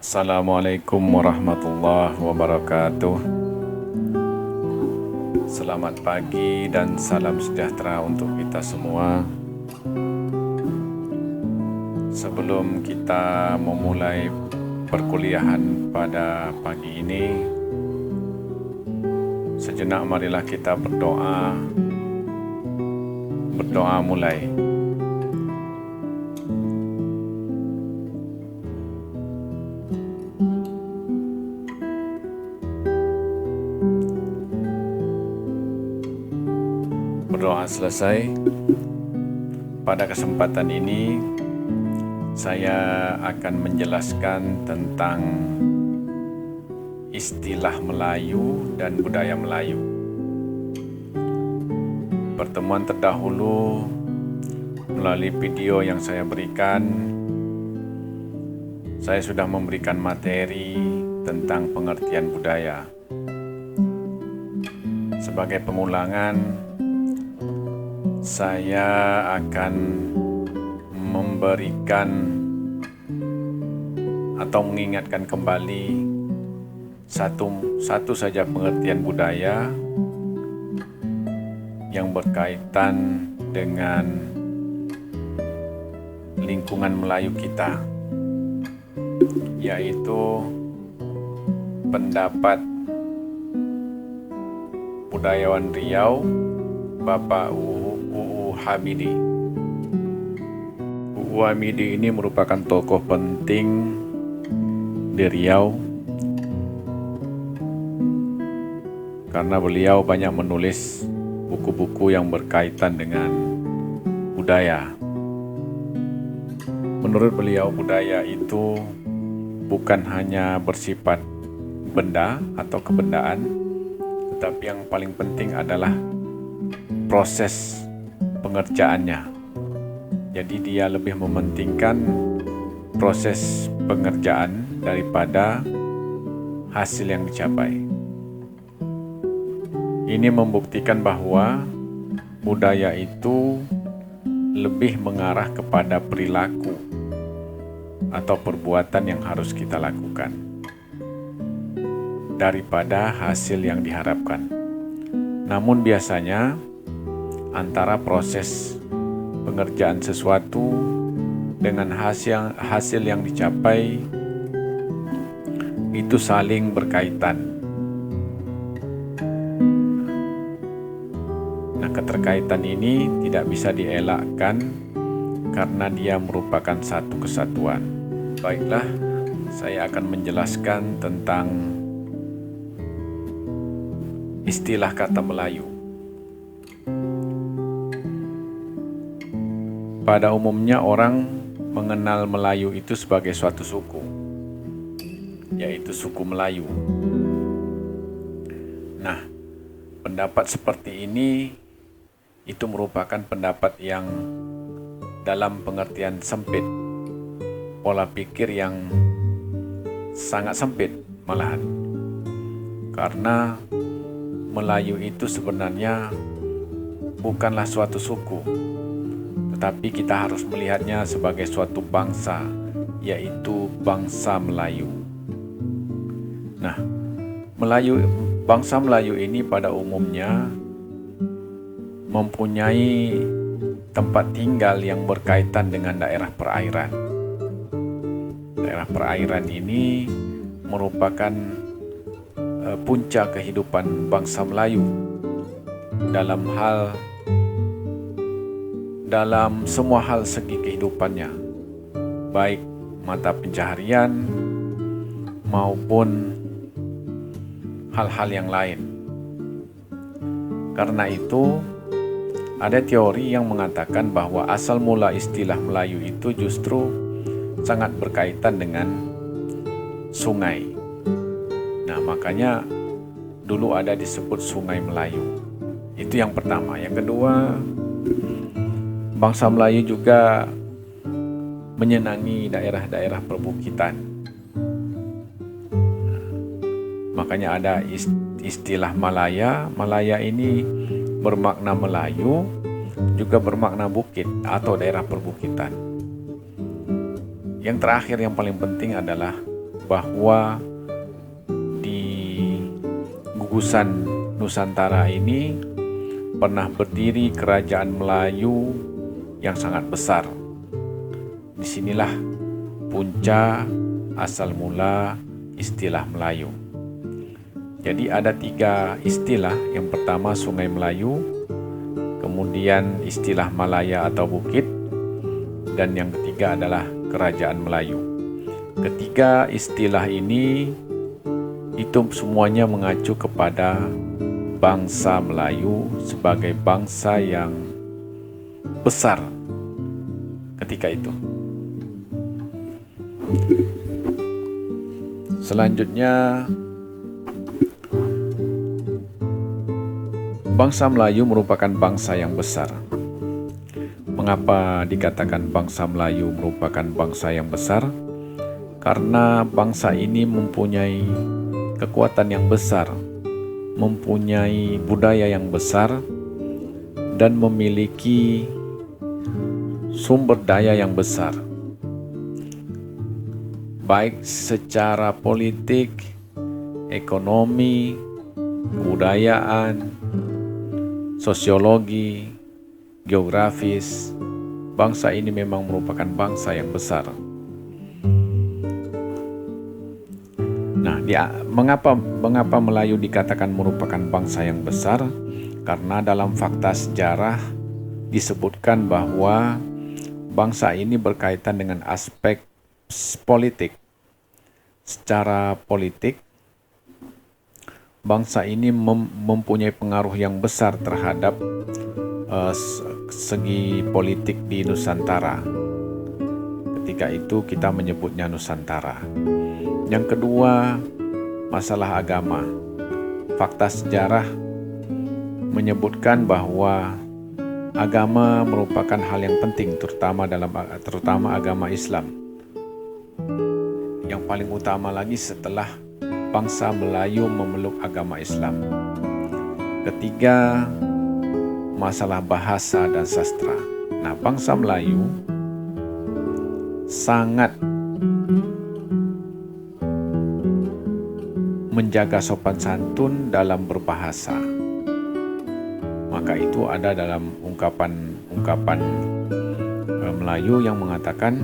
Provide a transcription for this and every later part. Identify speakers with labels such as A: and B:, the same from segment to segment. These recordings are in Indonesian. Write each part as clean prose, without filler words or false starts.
A: Assalamualaikum warahmatullahi wabarakatuh. Selamat pagi dan salam sejahtera untuk kita semua. Sebelum kita memulai perkuliahan pada pagi ini, sejenak marilah kita berdoa. Berdoa mulai. Berdoa selesai. Pada kesempatan ini saya akan menjelaskan tentang istilah Melayu dan budaya Melayu. Pertemuan terdahulu melalui video yang saya berikan, saya sudah memberikan materi tentang pengertian budaya. Sebagai pengulangan, saya akan memberikan atau mengingatkan kembali satu saja pengertian budaya yang berkaitan dengan lingkungan Melayu kita, yaitu pendapat budayawan Riau, Bapak UU Hamidi. UU Hamidi ini merupakan tokoh penting di Riau karena beliau banyak menulis buku-buku yang berkaitan dengan budaya. Menurut beliau, budaya itu bukan hanya bersifat benda atau kebendaan, tetapi yang paling penting adalah proses pengerjaannya. Jadi dia lebih mementingkan proses pengerjaan daripada hasil yang dicapai. Ini membuktikan bahwa budaya itu lebih mengarah kepada perilaku atau perbuatan yang harus kita lakukan daripada hasil yang diharapkan. Namun biasanya antara proses pengerjaan sesuatu dengan hasil yang dicapai itu saling berkaitan. Nah, keterkaitan ini tidak bisa dielakkan karena dia merupakan satu kesatuan. Baiklah, saya akan menjelaskan tentang istilah kata Melayu. Pada umumnya orang mengenal Melayu itu sebagai suatu suku, yaitu suku Melayu. Nah, pendapat seperti ini itu merupakan pendapat yang dalam pengertian sempit, pola pikir yang sangat sempit malahan. Karena Melayu itu sebenarnya bukanlah suatu suku, tetapi kita harus melihatnya sebagai suatu bangsa, yaitu bangsa Melayu. Nah, bangsa Melayu ini pada umumnya mempunyai tempat tinggal yang berkaitan dengan daerah perairan. Daerah perairan ini merupakan puncak kehidupan bangsa Melayu dalam semua hal segi kehidupannya, baik mata pencaharian maupun hal-hal yang lain. Karena itu, ada teori yang mengatakan bahwa asal mula istilah Melayu itu justru sangat berkaitan dengan sungai. Nah, makanya dulu ada disebut Sungai Melayu. Itu yang pertama. Yang kedua, bangsa Melayu juga menyenangi daerah-daerah perbukitan. Makanya ada istilah Malaya. Malaya ini bermakna Melayu, juga bermakna bukit atau daerah perbukitan. Yang terakhir yang paling penting adalah bahwa di gugusan Nusantara ini pernah berdiri kerajaan Melayu yang sangat besar. Disinilah punca asal mula istilah Melayu. Jadi ada 3 istilah. Yang pertama Sungai Melayu, kemudian istilah Malaya atau Bukit, dan yang ketiga adalah Kerajaan Melayu. Ketiga istilah ini itu semuanya mengacu kepada bangsa Melayu sebagai bangsa yang besar ketika itu. Selanjutnya, bangsa Melayu merupakan bangsa yang besar. Mengapa dikatakan bangsa Melayu merupakan bangsa yang besar? Karena bangsa ini mempunyai kekuatan yang besar, mempunyai budaya yang besar, dan memiliki sumber daya yang besar, baik secara politik, ekonomi, kebudayaan, sosiologi, geografis. Bangsa ini memang merupakan bangsa yang besar. Nah, mengapa Melayu dikatakan merupakan bangsa yang besar? Karena dalam fakta sejarah disebutkan bahwa bangsa ini berkaitan dengan aspek politik. Secara politik, bangsa ini mempunyai pengaruh yang besar terhadap segi politik di Nusantara. Ketika itu kita menyebutnya Nusantara. Yang kedua, masalah agama. Fakta sejarah menyebutkan bahwa agama merupakan hal yang penting, terutama agama Islam. Yang paling utama lagi setelah bangsa Melayu memeluk agama Islam. Ketiga, masalah bahasa dan sastra. Nah, bangsa Melayu sangat menjaga sopan santun dalam berbahasa. Maka itu ada dalam ungkapan Melayu yang mengatakan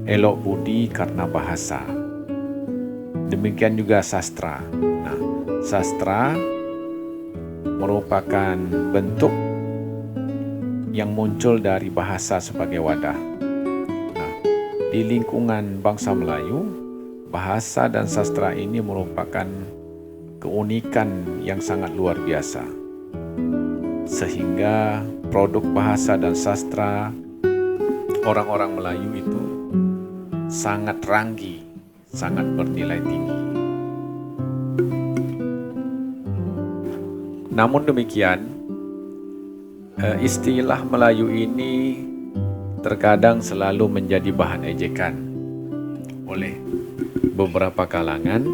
A: elok budi karena bahasa. Demikian juga sastra. Nah, sastra merupakan bentuk yang muncul dari bahasa sebagai wadah. Nah, di lingkungan bangsa Melayu, bahasa dan sastra ini merupakan keunikan yang sangat luar biasa. Sehingga produk bahasa dan sastra orang-orang Melayu itu sangat ranggi, sangat bernilai tinggi. Namun demikian, istilah Melayu ini terkadang selalu menjadi bahan ejekan oleh beberapa kalangan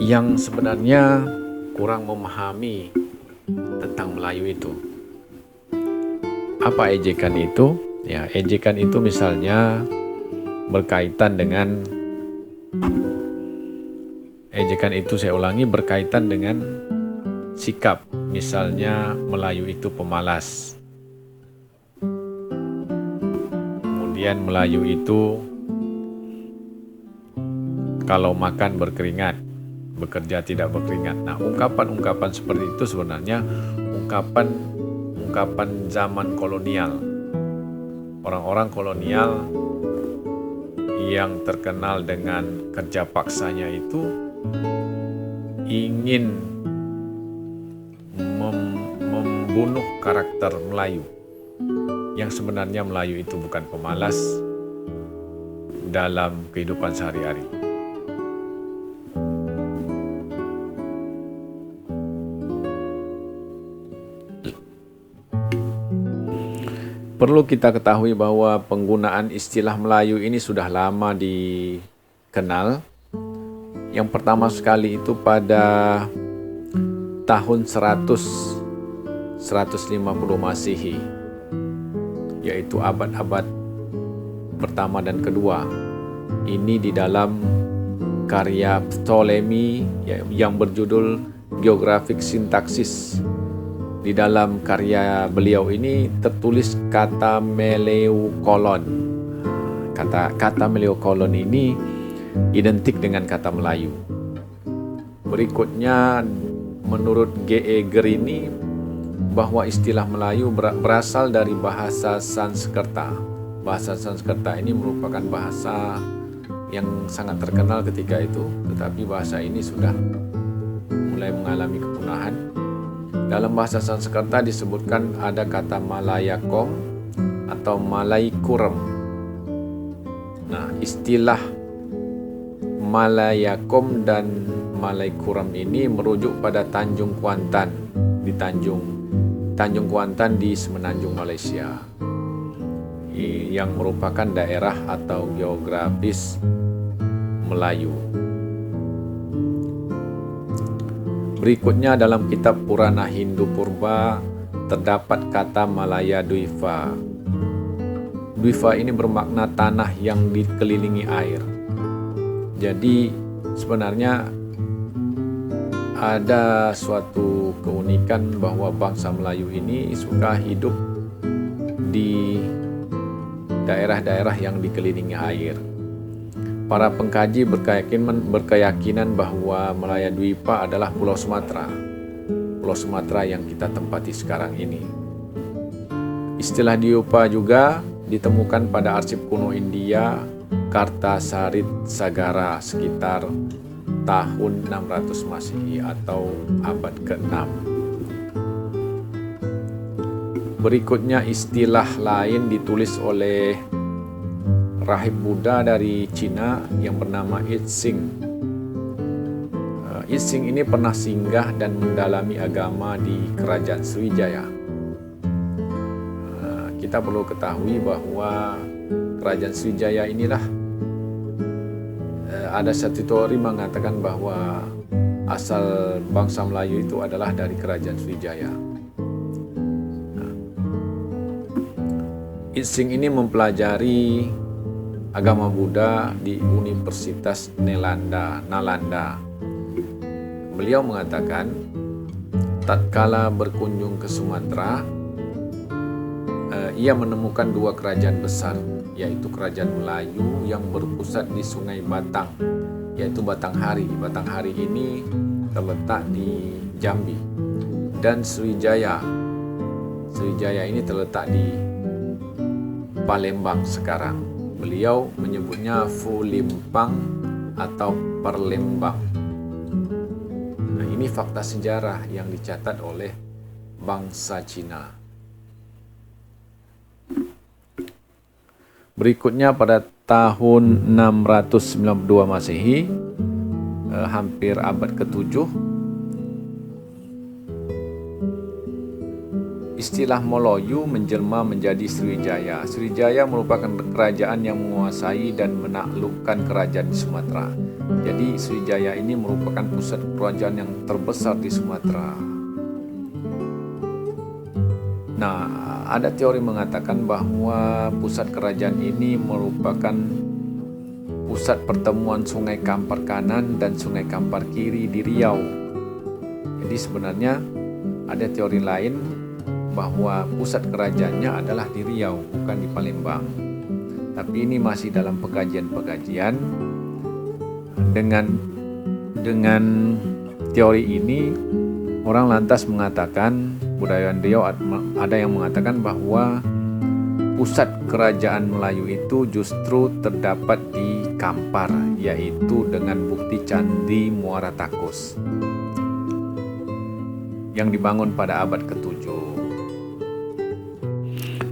A: yang sebenarnya kurang memahami tentang Melayu itu. Apa ejekan itu? Ya, ejekan itu misalnya berkaitan dengan berkaitan dengan sikap. Misalnya Melayu itu pemalas. Kemudian Melayu itu kalau makan berkeringat, bekerja tidak berkeringat. Nah, ungkapan-ungkapan seperti itu sebenarnya ungkapan zaman kolonial. Orang-orang kolonial yang terkenal dengan kerja paksanya itu ingin membunuh karakter Melayu. Yang sebenarnya Melayu itu bukan pemalas dalam kehidupan sehari-hari. Perlu kita ketahui bahwa penggunaan istilah Melayu ini sudah lama dikenal. Yang pertama sekali itu pada tahun 150 Masehi, yaitu abad-abad pertama dan kedua, ini di dalam karya Ptolemy yang berjudul Geographic Syntaxis. Di dalam karya beliau ini tertulis kata Meleukolon. Kata Meleukolon ini identik dengan kata Melayu. Berikutnya, menurut G.E. Gerini, bahwa istilah Melayu berasal dari bahasa Sanskerta. Bahasa Sanskerta ini merupakan bahasa yang sangat terkenal ketika itu, tetapi bahasa ini sudah mulai mengalami kepunahan. Dalam bahasa Sanskerta disebutkan ada kata Malayakom atau Malaikurem. Nah, istilah Malayakom dan Malaikurem ini merujuk pada Tanjung Kuantan di Tanjung Kuantan di Semenanjung Malaysia, yang merupakan daerah atau geografis Melayu. Berikutnya dalam kitab Purana Hindu Purba terdapat kata Malaya Dwipa. Dwipa ini bermakna tanah yang dikelilingi air. Jadi sebenarnya ada suatu keunikan bahwa bangsa Melayu ini suka hidup di daerah-daerah yang dikelilingi air. Para pengkaji berkeyakinan bahwa Malaya Dwipa adalah Pulau Sumatera. Pulau Sumatera yang kita tempati sekarang ini. Istilah Dwipa juga ditemukan pada arsip kuno India, Kartasarit Sagara sekitar tahun 600 Masehi atau abad ke-6. Berikutnya istilah lain ditulis oleh rahib Buddha dari Cina yang bernama Yixing. Yixing ini pernah singgah dan mendalami agama di kerajaan Sriwijaya. Kita perlu ketahui bahwa kerajaan Sriwijaya inilah ada satu teori mengatakan bahwa asal bangsa Melayu itu adalah dari kerajaan Sriwijaya. Yixing ini mempelajari agama Buddha di Universitas Nalanda. Beliau mengatakan, tatkala berkunjung ke Sumatera, ia menemukan dua kerajaan besar, yaitu kerajaan Melayu yang berpusat di Sungai Batang, yaitu Batanghari. Batanghari ini terletak di Jambi, dan Sriwijaya. Sriwijaya ini terletak di Palembang sekarang. Beliau menyebutnya Fulimpang atau Perlembang. Nah, ini fakta sejarah yang dicatat oleh bangsa Cina. Berikutnya pada tahun 692 Masehi, hampir abad ke-7, istilah Moloyu menjelma menjadi Sriwijaya. Sriwijaya merupakan kerajaan yang menguasai dan menaklukkan kerajaan di Sumatera. Jadi Sriwijaya ini merupakan pusat kerajaan yang terbesar di Sumatera. Nah, ada teori mengatakan bahwa pusat kerajaan ini merupakan pusat pertemuan Sungai Kampar Kanan dan Sungai Kampar Kiri di Riau. Jadi sebenarnya ada teori lain bahwa pusat kerajaannya adalah di Riau, bukan di Palembang. Tapi ini masih dalam pengkajian-pengkajian. Dengan teori ini, orang lantas mengatakan, budayawan Riau ada yang mengatakan bahwa pusat kerajaan Melayu itu justru terdapat di Kampar, yaitu dengan bukti Candi Muara Takus yang dibangun pada abad ke-7.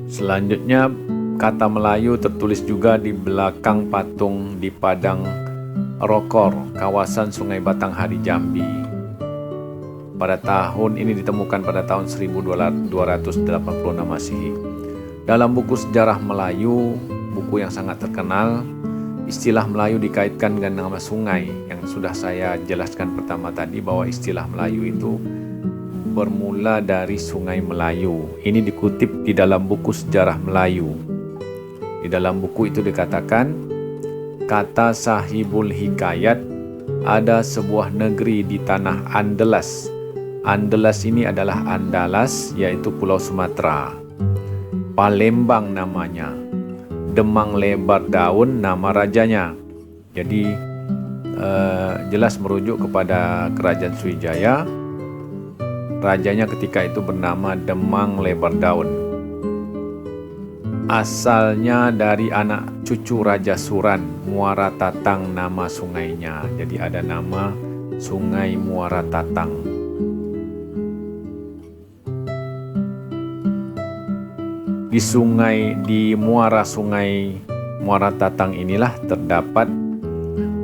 A: Selanjutnya, kata Melayu tertulis juga di belakang patung di Padang Rokor, kawasan Sungai Batanghari, Jambi. Pada tahun ini ditemukan pada tahun 1286 Masehi. Dalam buku sejarah Melayu, buku yang sangat terkenal, istilah Melayu dikaitkan dengan nama sungai yang sudah saya jelaskan pertama tadi, bahwa istilah Melayu itu bermula dari Sungai Melayu. Ini dikutip di dalam buku sejarah Melayu. Di dalam buku itu dikatakan, kata Sahibul Hikayat, ada sebuah negeri di tanah Andalas. Andalas ini adalah Andalas, yaitu Pulau Sumatera. Palembang namanya. Demang lebar daun nama rajanya. Jadi jelas merujuk kepada Kerajaan Sriwijaya. Rajanya ketika itu bernama Demang lebar daun. Asalnya dari anak cucu Raja Suran, Muara Tatang nama sungainya. Jadi ada nama Sungai Muara Tatang. Di muara Sungai Muara Tatang inilah terdapat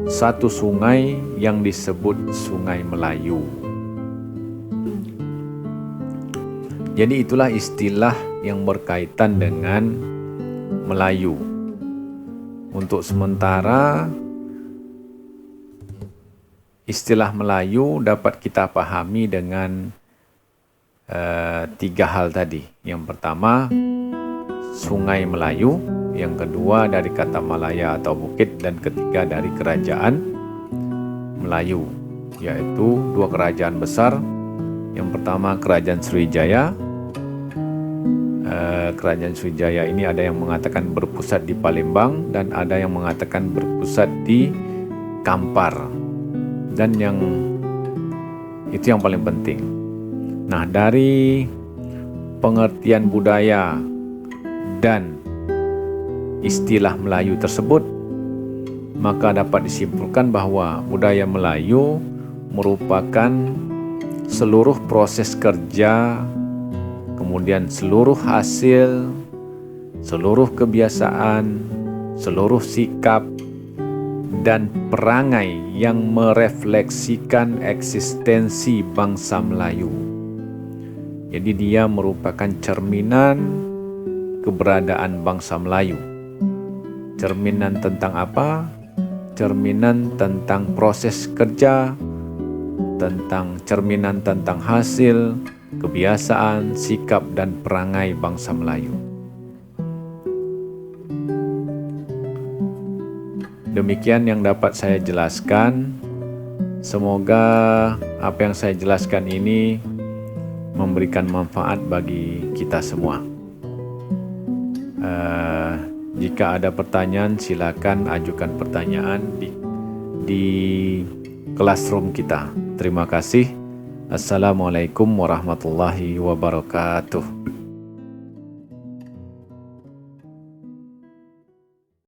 A: satu sungai yang disebut Sungai Melayu. Jadi itulah istilah yang berkaitan dengan Melayu. Untuk sementara, istilah Melayu dapat kita pahami dengan tiga hal tadi. Yang pertama, Sungai Melayu. Yang kedua, dari kata Malaya atau bukit. Dan ketiga, dari kerajaan Melayu, yaitu dua kerajaan besar. Yang pertama, Kerajaan Sriwijaya. Kerajaan Sriwijaya ini ada yang mengatakan berpusat di Palembang dan ada yang mengatakan berpusat di Kampar. Dan itu yang paling penting. Nah, dari pengertian budaya dan istilah Melayu tersebut, maka dapat disimpulkan bahwa budaya Melayu merupakan seluruh proses kerja, kemudian seluruh hasil, seluruh kebiasaan, seluruh sikap, dan perangai yang merefleksikan eksistensi bangsa Melayu. Jadi dia merupakan cerminan keberadaan bangsa Melayu. Cerminan tentang apa? Cerminan tentang proses kerja, cerminan tentang hasil, kebiasaan, sikap, dan perangai bangsa Melayu. Demikian yang dapat saya jelaskan. Semoga apa yang saya jelaskan ini memberikan manfaat bagi kita semua. Jika ada pertanyaan, silakan ajukan pertanyaan di classroom kita. Terima kasih. Assalamualaikum warahmatullahi wabarakatuh.